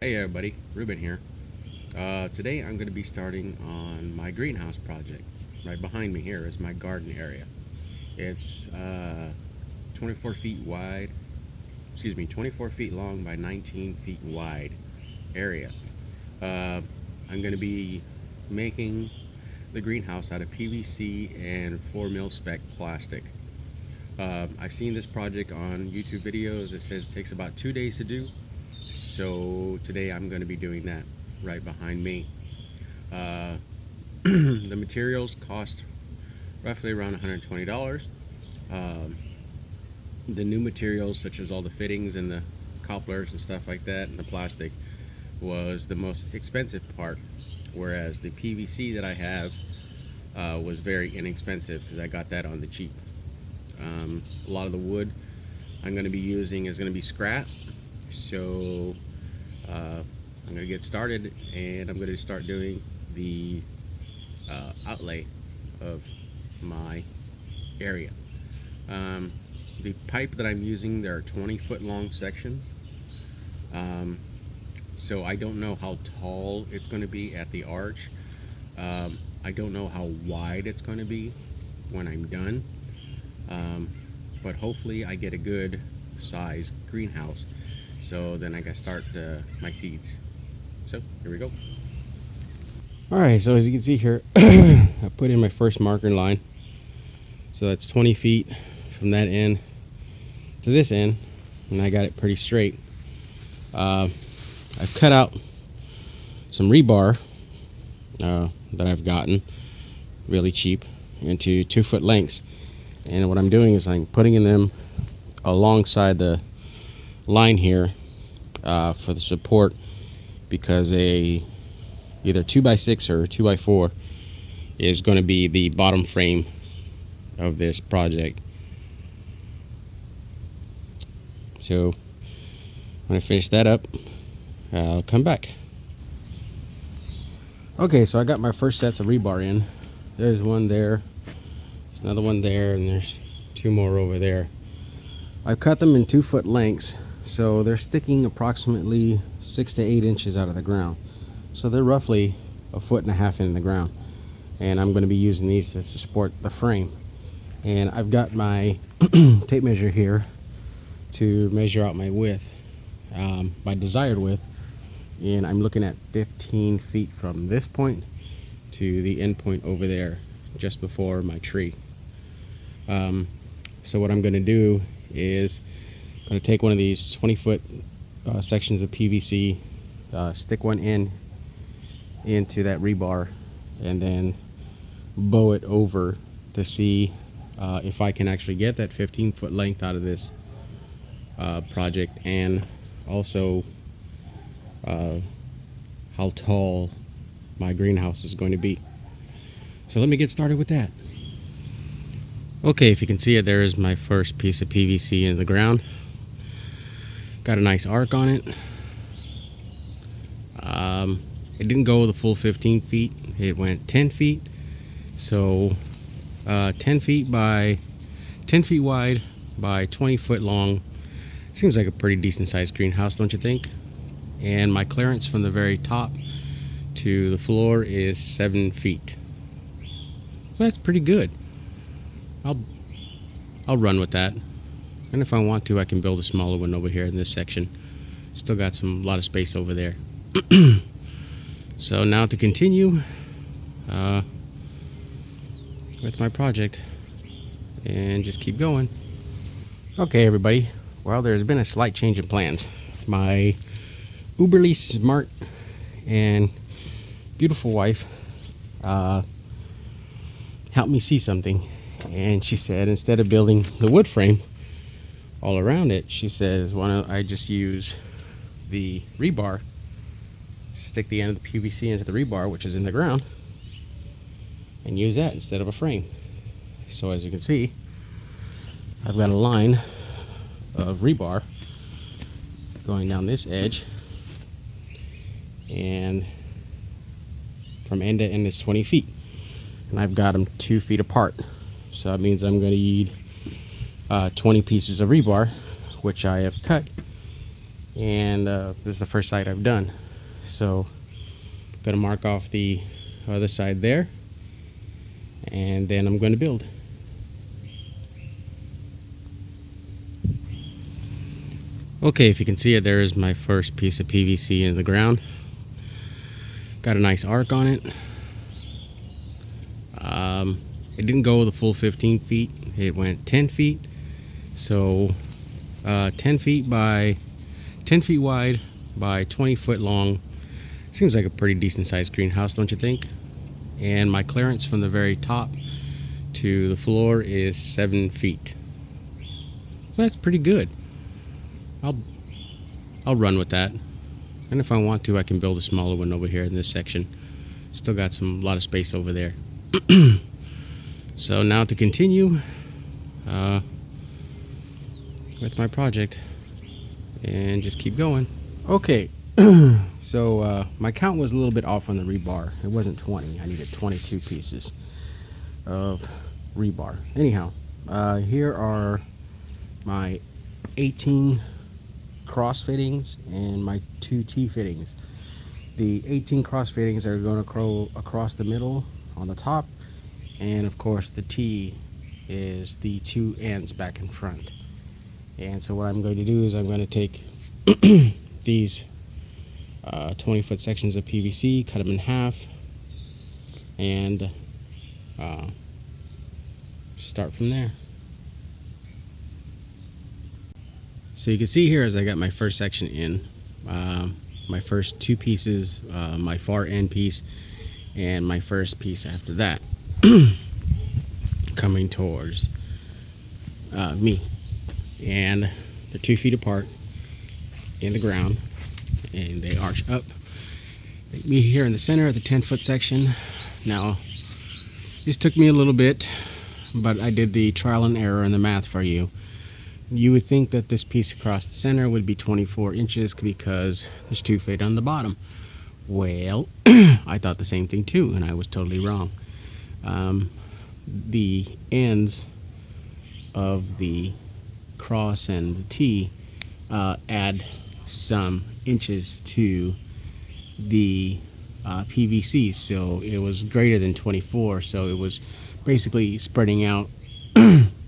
Hey everybody, Ruben here. Today I'm going to be starting on my greenhouse project. Right behind me here is my garden area. It's 24 feet wide, 24 feet long by 19 feet wide area. Uh, I'm going to be making the greenhouse out of PVC and 4 mil spec plastic. I've seen this project on YouTube videos. It says it takes about 2 days to do. So today I'm going to be doing that right behind me. The materials cost roughly around $120. The new materials, such as all the fittings and the cobblers and stuff like that, and the plastic, was the most expensive part, whereas the PVC that I have was very inexpensive because I got that on the cheap. A lot of the wood I'm going to be using is going to be scrap, so I'm going to get started, and I'm going to start doing the outlay of my area. The pipe that I'm using, there are 20-foot long sections, so I don't know how tall it's going to be at the arch. I don't know how wide it's going to be when I'm done, but hopefully I get a good size greenhouse, so then I can start my seeds. So here we go. Alright, so as you can see here, I put in my first marker line. So that's 20 feet from that end to this end, and I got it pretty straight. I've cut out some rebar that I've gotten really cheap into 2-foot lengths, and what I'm doing is I'm putting in them alongside the line here for the support, because a either 2x6 or 2x4 is going to be the bottom frame of this project. So when I finish that up, I'll come back. Okay, so I got my first sets of rebar in. There's one there, there's another one there, and there's 2 more over there. I've cut them in 2-foot lengths, so they're sticking approximately 6 to 8 inches out of the ground. So they're roughly 1.5 feet in the ground, and I'm going to be using these to support the frame. And I've got my tape measure here to measure out my width, my desired width, and I'm looking at 15 feet from this point to the end point over there, just before my tree. So what I'm going to do is I'm going to take one of these 20-foot sections of PVC, stick one into that rebar, and then bow it over to see if I can actually get that 15-foot length out of this project, and also how tall my greenhouse is going to be. So let me get started with that. Okay, if you can see it, there is my first piece of PVC in the ground. Got a nice arc on it. It didn't go the full 15 feet. It went 10 feet. So 10 feet by 10 feet wide by 20 foot long. Seems like a pretty decent sized greenhouse, don't you think? And my clearance from the very top to the floor is 7 feet. That's pretty good. I'll run with that. And if I want to, I can build a smaller one over here in this section. Still got a lot of space over there. So now to continue with my project and just keep going. Okay, everybody. Well, there's been a slight change in plans. My uberly smart and beautiful wife helped me see something, and she said instead of building the wood frame all around it, she says, why don't I just use the rebar, stick the end of the PVC into the rebar, which is in the ground, and use that instead of a frame. So as you can see, I've got a line of rebar going down this edge, and from end to end is 20 feet, and I've got them 2 feet apart. So that means I'm going to need 20 pieces of rebar, which I have cut and this is the first side I've done. So I'm gonna mark off the other side there, and then I'm going to build. Okay, if you can see it, there is my first piece of PVC in the ground. Got a nice arc on it. It didn't go the full 15 feet. It went 10 feet. So 10 feet wide by 20 foot long. Seems like a pretty decent sized greenhouse, don't you think? And my clearance from the very top to the floor is 7 feet. That's pretty good. I'll run with that. And if I want to, I can build a smaller one over here in this section. Still got a lot of space over there. So now to continue with my project and just keep going. Okay, so my count was a little bit off on the rebar. It wasn't 20. I needed 22 pieces of rebar. Anyhow, here are my 18 cross fittings and my 2 T fittings. The 18 cross fittings are going to go across the middle on the top, and of course the T is the 2 ends back in front. And so what I'm going to do is I'm going to take these 20-foot sections of PVC, cut them in half, and start from there. So you can see here as I got my first section in, my first 2 pieces, my far end piece and my first piece after that coming towards me, and they're 2 feet apart in the ground, and they arch up. Me here in the center of the 10-foot section. Now this took me a little bit, but I did the trial and error in the math for you. You would think that this piece across the center would be 24 inches because there's 2 feet on the bottom. Well, I thought the same thing too, and I was totally wrong. The ends of the cross and the T add some inches to the PVC, so it was greater than 24, so it was basically spreading out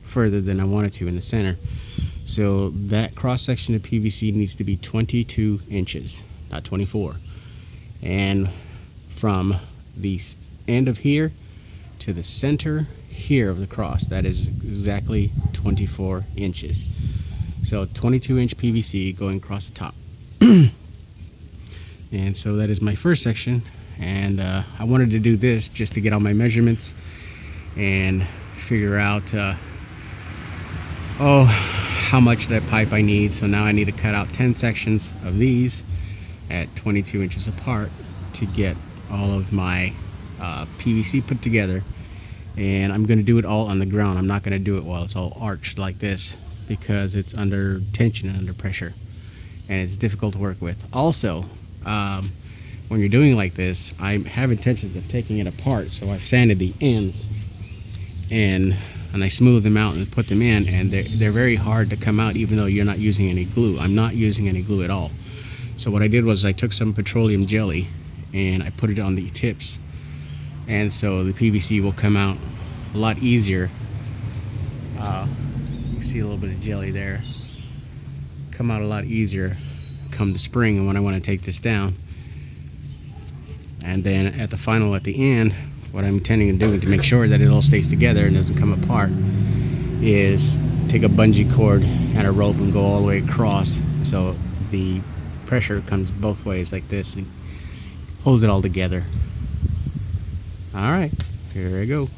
further than I wanted to in the center. So that cross section of PVC needs to be 22 inches, not 24. And from the end of here to the center here of the cross, that is exactly 24 inches. So 22-inch PVC going across the top. And so that is my first section, and I wanted to do this just to get all my measurements and figure out how much that pipe I need. So now I need to cut out 10 sections of these at 22 inches apart to get all of my PVC put together. And I'm going to do it all on the ground. I'm not going to do it while it's all arched like this, because it's under tension and under pressure, and it's difficult to work with. Also, when you're doing like this, I have intentions of taking it apart, so I've sanded the ends and I smooth them out and put them in, and they're very hard to come out even though you're not using any glue. I'm not using any glue at all. So what I did was I took some petroleum jelly and I put it on the tips, and so the PVC will come out a lot easier. You see a little bit of jelly there. Come out a lot easier come the spring and when I want to take this down. And then at the end, what I'm intending to do to make sure that it all stays together and doesn't come apart is take a bungee cord and a rope and go all the way across, so the pressure comes both ways like this and holds it all together. All right, here I go.